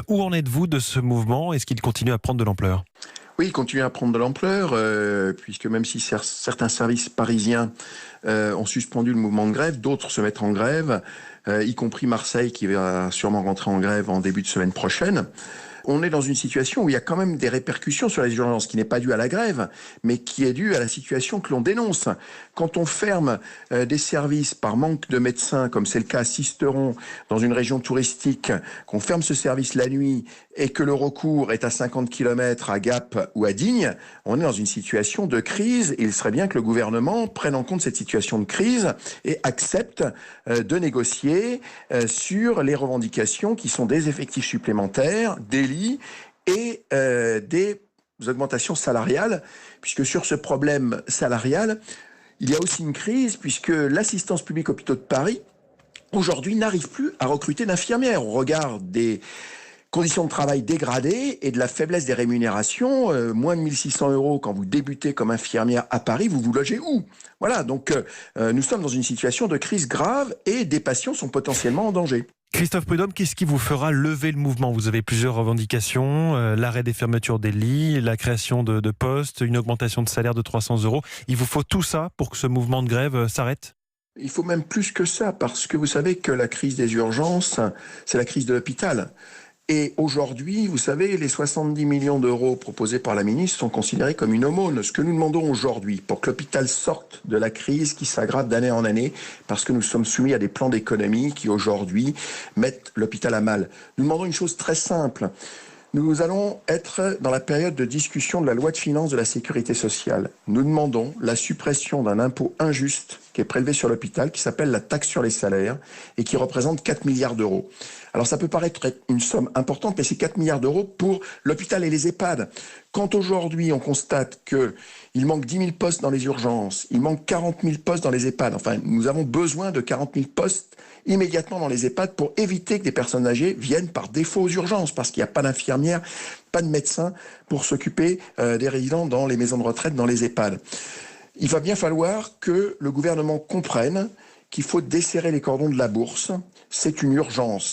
Où en êtes-vous de ce mouvement? Est-ce qu'il continue à prendre de l'ampleur? Oui, il continue à prendre de l'ampleur, puisque même si certains services parisiens ont suspendu le mouvement de grève, d'autres se mettent en grève, y compris Marseille qui va sûrement rentrer en grève en début de semaine prochaine. On est dans une situation où il y a quand même des répercussions sur les urgences, qui n'est pas due à la grève, mais qui est due à la situation que l'on dénonce. Quand on ferme des services par manque de médecins, comme c'est le cas à Sisteron, dans une région touristique, qu'on ferme ce service la nuit et que le recours est à 50 km à Gap ou à Digne, on est dans une situation de crise et il serait bien que le gouvernement prenne en compte cette situation de crise et accepte de négocier sur les revendications qui sont des effectifs supplémentaires, des lits et des augmentations salariales, puisque sur ce problème salarial, il y a aussi une crise, puisque l'assistance publique hôpitaux de Paris, aujourd'hui, n'arrive plus à recruter d'infirmières au regard des conditions de travail dégradées et de la faiblesse des rémunérations. Moins de 1600 € quand vous débutez comme infirmière à Paris, vous vous logez où? Voilà, donc nous sommes dans une situation de crise grave et des patients sont potentiellement en danger. Christophe Prudhomme, qu'est-ce qui vous fera lever le mouvement? Vous avez plusieurs revendications, l'arrêt des fermetures des lits, la création de postes, une augmentation de salaire de 300 €. Il vous faut tout ça pour que ce mouvement de grève s'arrête? Il faut même plus que ça, parce que vous savez que la crise des urgences, c'est la crise de l'hôpital. Et aujourd'hui, vous savez, les 70 millions d'euros proposés par la ministre sont considérés comme une aumône. Ce que nous demandons aujourd'hui, pour que l'hôpital sorte de la crise qui s'aggrave d'année en année, parce que nous sommes soumis à des plans d'économie qui aujourd'hui mettent l'hôpital à mal. Nous demandons une chose très simple. Nous allons être dans la période de discussion de la loi de finances de la sécurité sociale. Nous demandons la suppression d'un impôt injuste qui est prélevé sur l'hôpital, qui s'appelle la taxe sur les salaires et qui représente 4 milliards d'euros. Alors ça peut paraître être une somme importante, mais c'est 4 milliards d'euros pour l'hôpital et les EHPAD. Quand aujourd'hui on constate qu'il manque 10 000 postes dans les urgences, il manque 40 000 postes dans les EHPAD, enfin nous avons besoin de 40 000 postes immédiatement dans les EHPAD pour éviter que des personnes âgées viennent par défaut aux urgences, parce qu'il n'y a pas d'infirmières, pas de médecins pour s'occuper des résidents dans les maisons de retraite, dans les EHPAD. Il va bien falloir que le gouvernement comprenne qu'il faut desserrer les cordons de la bourse. C'est une urgence.